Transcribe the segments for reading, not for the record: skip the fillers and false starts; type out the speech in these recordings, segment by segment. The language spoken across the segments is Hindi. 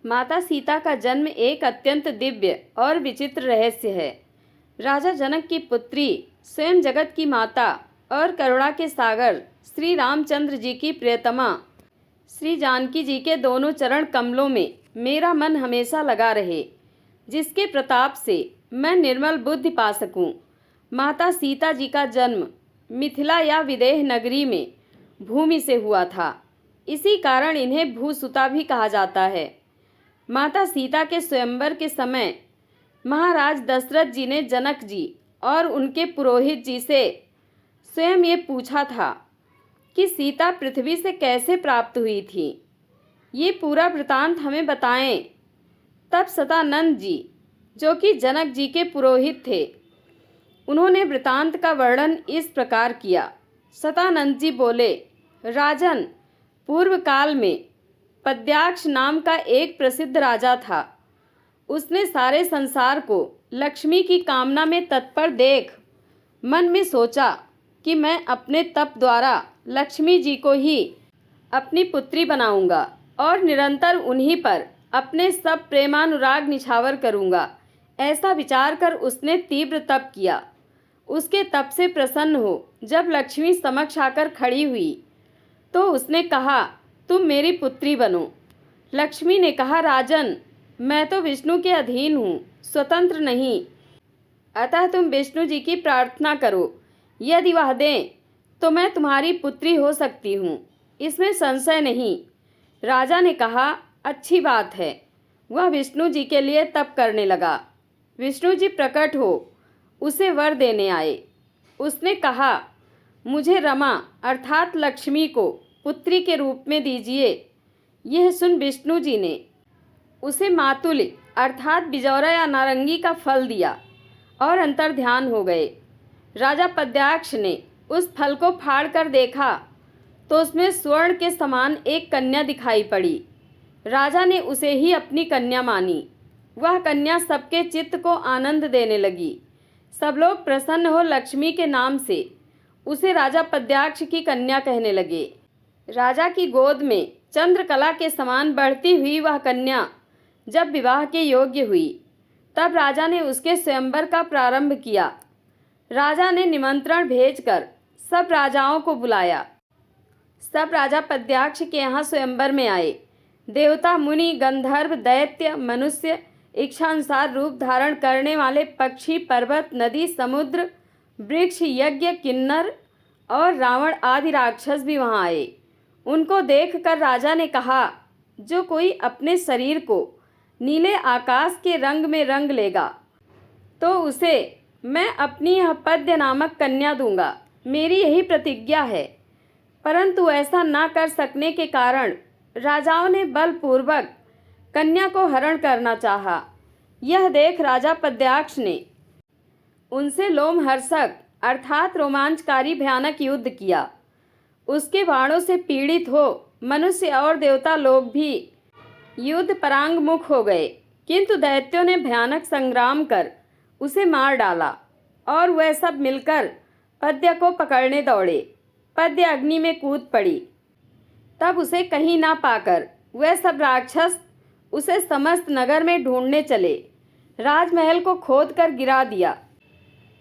माता सीता का जन्म एक अत्यंत दिव्य और विचित्र रहस्य है। राजा जनक की पुत्री, स्वयं जगत की माता और करुणा के सागर श्री रामचंद्र जी की प्रियतमा श्री जानकी जी के दोनों चरण कमलों में मेरा मन हमेशा लगा रहे, जिसके प्रताप से मैं निर्मल बुद्धि पा सकूं। माता सीता जी का जन्म मिथिला या विदेह नगरी में भूमि से हुआ था। इसी कारण इन्हें भूसुता भी कहा जाता है। माता सीता के स्वयंवर के समय महाराज दशरथ जी ने जनक जी और उनके पुरोहित जी से स्वयं ये पूछा था कि सीता पृथ्वी से कैसे प्राप्त हुई थी। ये पूरा वृतांत हमें बताएं। तब सतानंद जी, जो कि जनक जी के पुरोहित थे, उन्होंने वृतांत का वर्णन इस प्रकार किया। सतानंद जी बोले, राजन, पूर्व काल में पद्याक्ष नाम का एक प्रसिद्ध राजा था। उसने सारे संसार को लक्ष्मी की कामना में तत्पर देख मन में सोचा कि मैं अपने तप द्वारा लक्ष्मी जी को ही अपनी पुत्री बनाऊंगा और निरंतर उन्हीं पर अपने सब प्रेमानुराग निछावर करूंगा। ऐसा विचार कर उसने तीव्र तप किया। उसके तप से प्रसन्न हो जब लक्ष्मी समक्ष आकर खड़ी हुई तो उसने कहा, तुम मेरी पुत्री बनो। लक्ष्मी ने कहा, राजन, मैं तो विष्णु के अधीन हूँ, स्वतंत्र नहीं। अतः तुम विष्णु जी की प्रार्थना करो। यदि वह दें तो मैं तुम्हारी पुत्री हो सकती हूँ, इसमें संशय नहीं। राजा ने कहा, अच्छी बात है। वह विष्णु जी के लिए तप करने लगा। विष्णु जी प्रकट हो उसे वर देने आए। उसने कहा, मुझे रमा अर्थात लक्ष्मी को पुत्री के रूप में दीजिए। यह सुन विष्णु जी ने उसे मातुल अर्थात बिजौरा या नारंगी का फल दिया और अंतर्ध्यान हो गए। राजा पद्याक्ष ने उस फल को फाड़ कर देखा तो उसमें स्वर्ण के समान एक कन्या दिखाई पड़ी। राजा ने उसे ही अपनी कन्या मानी। वह कन्या सबके चित्त को आनंद देने लगी। सब लोग प्रसन्न हो लक्ष्मी के नाम से उसे राजा पद्याक्ष की कन्या कहने लगे। राजा की गोद में चंद्रकला के समान बढ़ती हुई वह कन्या जब विवाह के योग्य हुई तब राजा ने उसके स्वयंवर का प्रारंभ किया। राजा ने निमंत्रण भेजकर सब राजाओं को बुलाया। सब राजा पद्याक्ष के यहाँ स्वयंवर में आए। देवता, मुनि, गंधर्व, दैत्य, मनुष्य, इच्छानुसार रूप धारण करने वाले पक्षी, पर्वत, नदी, समुद्र, वृक्ष, यज्ञ, किन्नर और रावण आदि राक्षस भी वहाँ आए। उनको देखकर राजा ने कहा, जो कोई अपने शरीर को नीले आकाश के रंग में रंग लेगा तो उसे मैं अपनी यह पद्य नामक कन्या दूंगा। मेरी यही प्रतिज्ञा है। परंतु ऐसा ना कर सकने के कारण राजाओं ने बलपूर्वक कन्या को हरण करना चाहा। यह देख राजा पद्याक्ष ने उनसे लोमहर्षक अर्थात रोमांचकारी भयानक युद्ध किया। उसके बाणों से पीड़ित हो मनुष्य और देवता लोग भी युद्ध परांगमुख हो गए, किंतु दैत्यों ने भयानक संग्राम कर उसे मार डाला और वह सब मिलकर पद्य को पकड़ने दौड़े। पद्य अग्नि में कूद पड़ी। तब उसे कहीं ना पाकर वह सब राक्षस उसे समस्त नगर में ढूंढने चले। राजमहल को खोद कर गिरा दिया।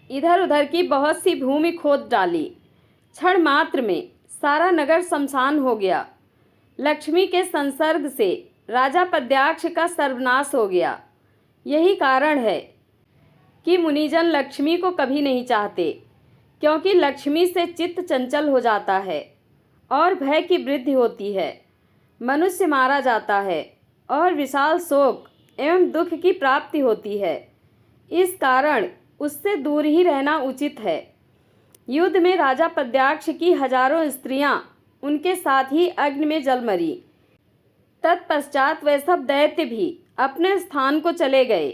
इधर उधर की बहुत सी भूमि खोद डाली। क्षण मात्र में सारा नगर शमशान हो गया। लक्ष्मी के संसर्ग से राजा पद्याक्ष का सर्वनाश हो गया। यही कारण है कि मुनिजन लक्ष्मी को कभी नहीं चाहते, क्योंकि लक्ष्मी से चित्त चंचल हो जाता है और भय की वृद्धि होती है। मनुष्य मारा जाता है और विशाल शोक एवं दुख की प्राप्ति होती है। इस कारण उससे दूर ही रहना उचित है। युद्ध में राजा पद्याक्ष की हजारों स्त्रियां उनके साथ ही अग्नि में जल मरी। तत्पश्चात वह सब दैत्य भी अपने स्थान को चले गए।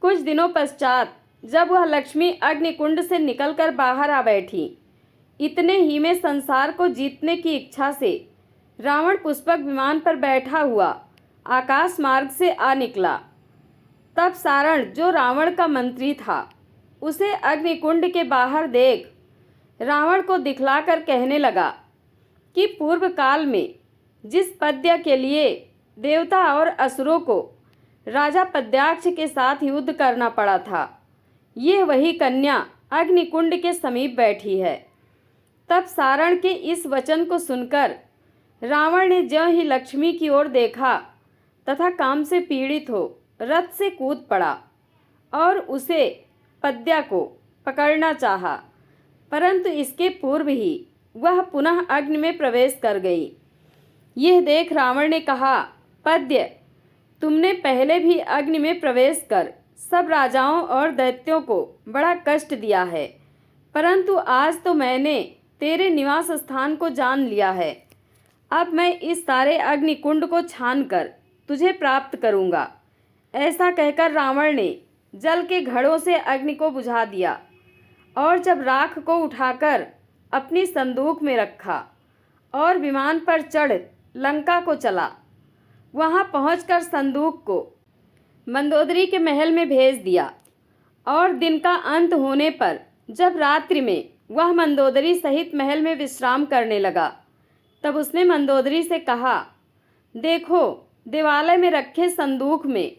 कुछ दिनों पश्चात जब वह लक्ष्मी अग्निकुंड से निकलकर बाहर आ बैठी, इतने ही में संसार को जीतने की इच्छा से रावण पुष्पक विमान पर बैठा हुआ आकाश मार्ग से आ निकला। तब सारण, जो रावण का मंत्री था, उसे अग्निकुंड के बाहर देख रावण को दिखलाकर कहने लगा कि पूर्व काल में जिस पद्य के लिए देवता और असुरों को राजा पद्याक्ष के साथ युद्ध करना पड़ा था। यह वही कन्या अग्निकुंड के समीप बैठी है। तब सारण के इस वचन को सुनकर रावण ने ज्यों ही लक्ष्मी की ओर देखा तथा काम से पीड़ित हो रथ से कूद पड़ा और उसे पद्या को पकड़ना चाहा, परंतु इसके पूर्व ही वह पुनः अग्नि में प्रवेश कर गई। यह देख रावण ने कहा, पद्य, तुमने पहले भी अग्नि में प्रवेश कर सब राजाओं और दैत्यों को बड़ा कष्ट दिया है, परंतु आज तो मैंने तेरे निवास स्थान को जान लिया है। अब मैं इस सारे अग्निकुंड को छानकर तुझे प्राप्त करूँगा। ऐसा कहकर रावण ने जल के घड़ों से अग्नि को बुझा दिया और जब राख को उठाकर अपनी संदूक में रखा और विमान पर चढ़ लंका को चला। वहां पहुंचकर संदूक को मंदोदरी के महल में भेज दिया और दिन का अंत होने पर जब रात्रि में वह मंदोदरी सहित महल में विश्राम करने लगा, तब उसने मंदोदरी से कहा, देखो, देवालय में रखे संदूक में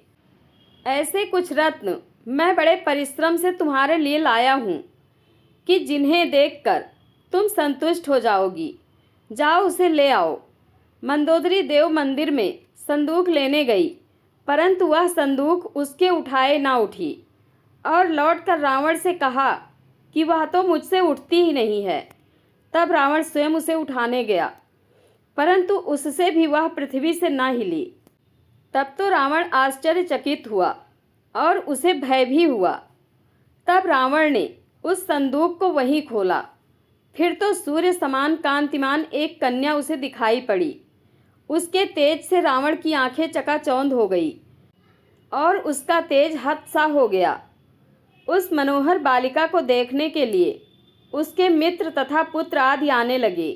ऐसे कुछ रत्न मैं बड़े परिश्रम से तुम्हारे लिए लाया हूँ कि जिन्हें देखकर तुम संतुष्ट हो जाओगी। जाओ, उसे ले आओ। मंदोदरी देव मंदिर में संदूक लेने गई, परंतु वह संदूक उसके उठाए ना उठी और लौटकर रावण से कहा कि वह तो मुझसे उठती ही नहीं है। तब रावण स्वयं उसे उठाने गया, परंतु उससे भी वह पृथ्वी से ना हिली। तब तो रावण आश्चर्यचकित हुआ और उसे भय भी हुआ। तब रावण ने उस संदूक को वहीं खोला। फिर तो सूर्य समान कांतिमान एक कन्या उसे दिखाई पड़ी। उसके तेज से रावण की आंखें चकाचौंध हो गई और उसका तेज हद सा हो गया। उस मनोहर बालिका को देखने के लिए उसके मित्र तथा पुत्र आदि आने लगे।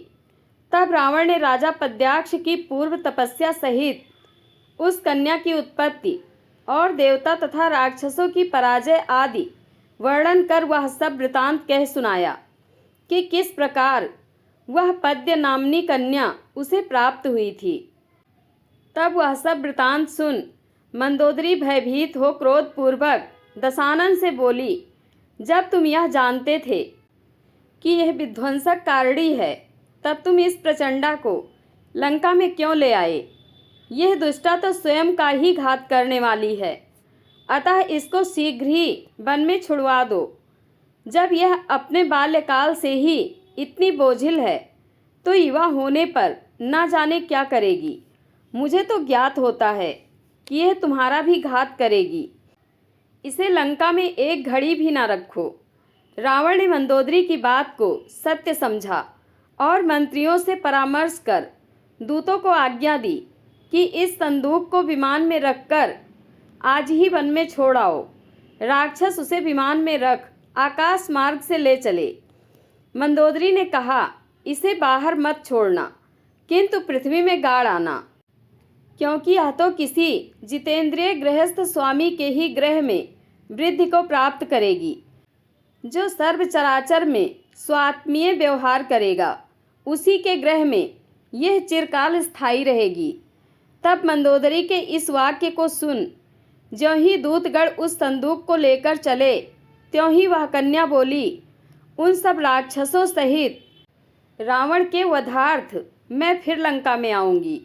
तब रावण ने राजा पद्याक्ष की पूर्व तपस्या सहित उस कन्या की उत्पत्ति और देवता तथा राक्षसों की पराजय आदि वर्णन कर वह सब वृतांत कह सुनाया कि किस प्रकार वह पद्य नामनी कन्या उसे प्राप्त हुई थी। तब वह सब वृतांत सुन मंदोदरी भयभीत हो क्रोधपूर्वक दशानन से बोली, जब तुम यह जानते थे कि यह विध्वंसक कारणी है, तब तुम इस प्रचंडा को लंका में क्यों ले आए? यह दुष्टा तो स्वयं का ही घात करने वाली है, अतः इसको शीघ्र ही वन में छुड़वा दो। जब यह अपने बाल्यकाल से ही इतनी बोझिल है, तो युवा होने पर ना जाने क्या करेगी। मुझे तो ज्ञात होता है कि यह तुम्हारा भी घात करेगी। इसे लंका में एक घड़ी भी ना रखो। रावण ने मंदोदरी की बात को सत्य समझा और मंत्रियों से परामर्श कर दूतों को आज्ञा दी कि इस संदूक को विमान में रखकर आज ही वन में छोड़ आओ। राक्षस उसे विमान में रख आकाश मार्ग से ले चले। मंदोदरी ने कहा, इसे बाहर मत छोड़ना, किंतु पृथ्वी में गाड़ आना, क्योंकि यह तो किसी जितेंद्रिय गृहस्थ स्वामी के ही ग्रह में वृद्धि को प्राप्त करेगी, जो सर्व चराचर में स्वात्मीय व्यवहार करेगा। उसी के ग्रह में यह चिरकाल स्थायी रहेगी। तब मंदोदरी के इस वाक्य को सुन ज्यों ही दूतगण उस संदूक को लेकर चले, त्यों ही वह कन्या बोली, उन सब राक्षसों सहित रावण के वधार्थ मैं फिर लंका में आऊँगी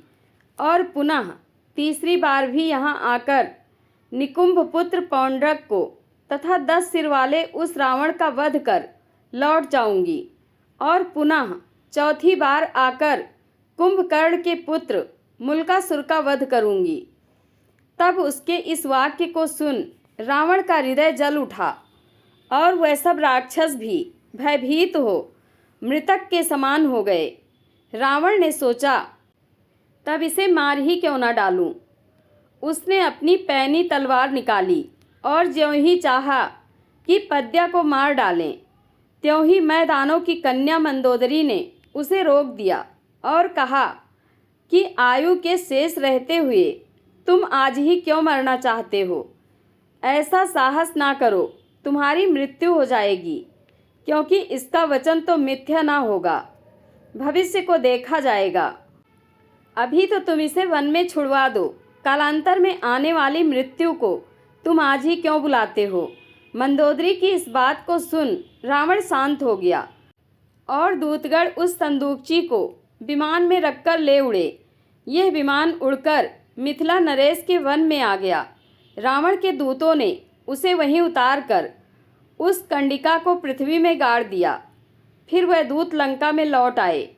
और पुनः तीसरी बार भी यहाँ आकर निकुंभ पुत्र पौंड्रक को तथा 10 सिर वाले उस रावण का वध कर लौट जाऊँगी और पुनः चौथी बार आकर कुंभकर्ण के पुत्र मुल्कासुर का वध करूँगी। तब उसके इस वाक्य को सुन रावण का हृदय जल उठा और वह सब राक्षस भी भयभीत हो मृतक के समान हो गए। रावण ने सोचा, तब इसे मार ही क्यों न डालूं। उसने अपनी पैनी तलवार निकाली और ज्यों ही चाहा कि पद्या को मार डालें, त्यों ही मैदानों की कन्या मंदोदरी ने उसे रोक दिया और कहा कि आयु के शेष रहते हुए तुम आज ही क्यों मरना चाहते हो? ऐसा साहस ना करो, तुम्हारी मृत्यु हो जाएगी, क्योंकि इसका वचन तो मिथ्या ना होगा, भविष्य को देखा जाएगा। अभी तो तुम इसे वन में छुड़वा दो, कालांतर में आने वाली मृत्यु को तुम आज ही क्यों बुलाते हो। मंदोदरी की इस बात को सुन रावण शांत हो गया और दूतगण उस संदूकची को विमान में रखकर ले उड़े। यह विमान उड़कर मिथिला नरेश के वन में आ गया। रावण के दूतों ने उसे वहीं उतार कर उस कंडिका को पृथ्वी में गाड़ दिया। फिर वह दूत लंका में लौट आए।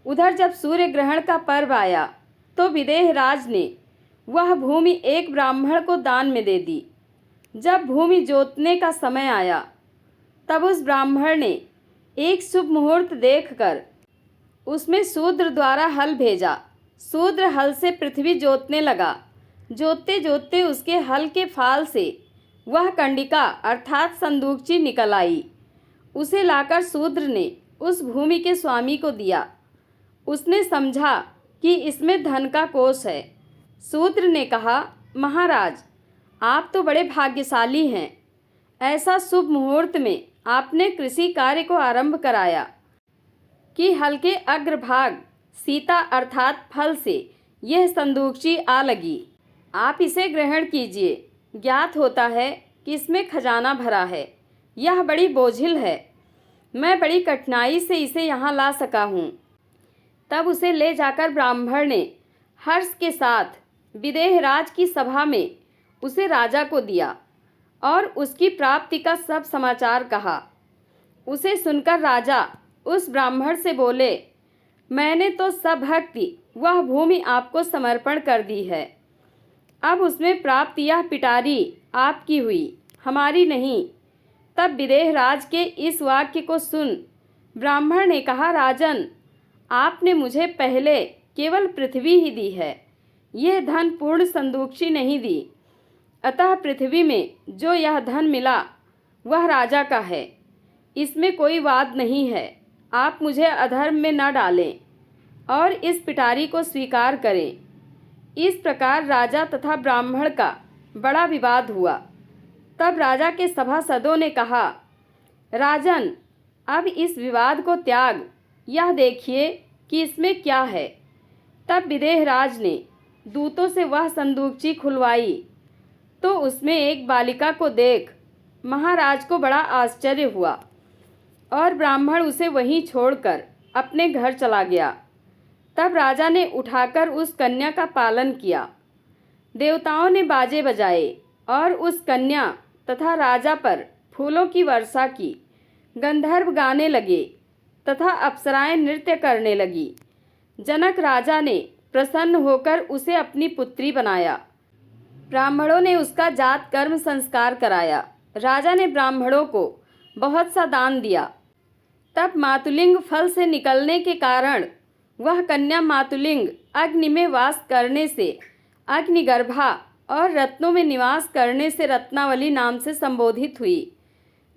उधर जब सूर्य ग्रहण का पर्व आया तो विदेह राज ने वह भूमि एक ब्राह्मण को दान में दे दी। जब भूमि जोतने का समय आया तब उस ब्राह्मण ने एक शुभ मुहूर्त देखकर उसमें शूद्र द्वारा हल भेजा। शूद्र हल से पृथ्वी जोतने लगा। जोतते जोतते उसके हल के फाल से वह कंडिका अर्थात संदूकची निकल आई। उसे लाकर शूद्र ने उस भूमि के स्वामी को दिया। उसने समझा कि इसमें धन का कोष है। शूद्र ने कहा, महाराज, आप तो बड़े भाग्यशाली हैं। ऐसा शुभ मुहूर्त में आपने कृषि कार्य को आरंभ कराया कि हल के अग्रभाग सीता अर्थात फल से यह संदूकची आ लगी। आप इसे ग्रहण कीजिए। ज्ञात होता है कि इसमें खजाना भरा है। यह बड़ी बोझिल है। मैं बड़ी कठिनाई से इसे यहाँ ला सका हूँ। तब उसे ले जाकर ब्राह्मण ने हर्ष के साथ विदेह राज की सभा में उसे राजा को दिया और उसकी प्राप्ति का सब समाचार कहा। उसे सुनकर राजा उस ब्राह्मण से बोले, मैंने तो सभक्ति वह भूमि आपको समर्पण कर दी है। अब उसमें प्राप्त यह पिटारी आपकी हुई, हमारी नहीं। तब विदेह राज के इस वाक्य को सुन ब्राह्मण ने कहा, राजन, आपने मुझे पहले केवल पृथ्वी ही दी है, यह धन पूर्ण संदूकची नहीं दी। अतः पृथ्वी में जो यह धन मिला वह राजा का है। इसमें कोई वाद नहीं है। आप मुझे अधर्म में न डालें और इस पिटारी को स्वीकार करें। इस प्रकार राजा तथा ब्राह्मण का बड़ा विवाद हुआ। तब राजा के सभासदों ने कहा, राजन, अब इस विवाद को त्याग, यह देखिए कि इसमें क्या है। तब विदेह राज ने दूतों से वह संदूकची खुलवाई तो उसमें एक बालिका को देख महाराज को बड़ा आश्चर्य हुआ और ब्राह्मण उसे वहीं छोड़कर अपने घर चला गया। तब राजा ने उठाकर उस कन्या का पालन किया। देवताओं ने बाजे बजाए और उस कन्या तथा राजा पर फूलों की वर्षा की। गंधर्व गाने लगे तथा अप्सराएं नृत्य करने लगी। जनक राजा ने प्रसन्न होकर उसे अपनी पुत्री बनाया। ब्राह्मणों ने उसका जात कर्म संस्कार कराया। राजा ने ब्राह्मणों को बहुत सा दान दिया। तब मातुलिंग फल से निकलने के कारण वह कन्या मातुलिंग अग्नि में वास करने से अग्निगर्भा और रत्नों में निवास करने से रत्नावली नाम से संबोधित हुई।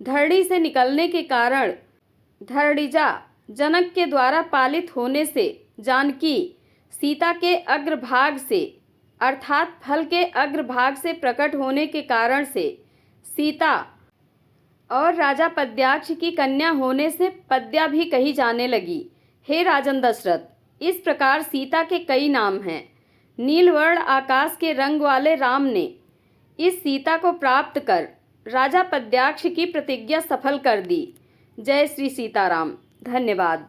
धरणी से निकलने के कारण धरणिजा, जनक के द्वारा पालित होने से जानकी, सीता के अग्रभाग से अर्थात फल के अग्रभाग से प्रकट होने के कारण से सीता, और राजा पद्याक्ष की कन्या होने से पद्या भी कही जाने लगी। हे राजन दशरथ, इस प्रकार सीता के कई नाम हैं। नीलवर्ण आकाश के रंग वाले राम ने इस सीता को प्राप्त कर राजा पद्याक्ष की प्रतिज्ञा सफल कर दी। जय श्री सीताराम। धन्यवाद।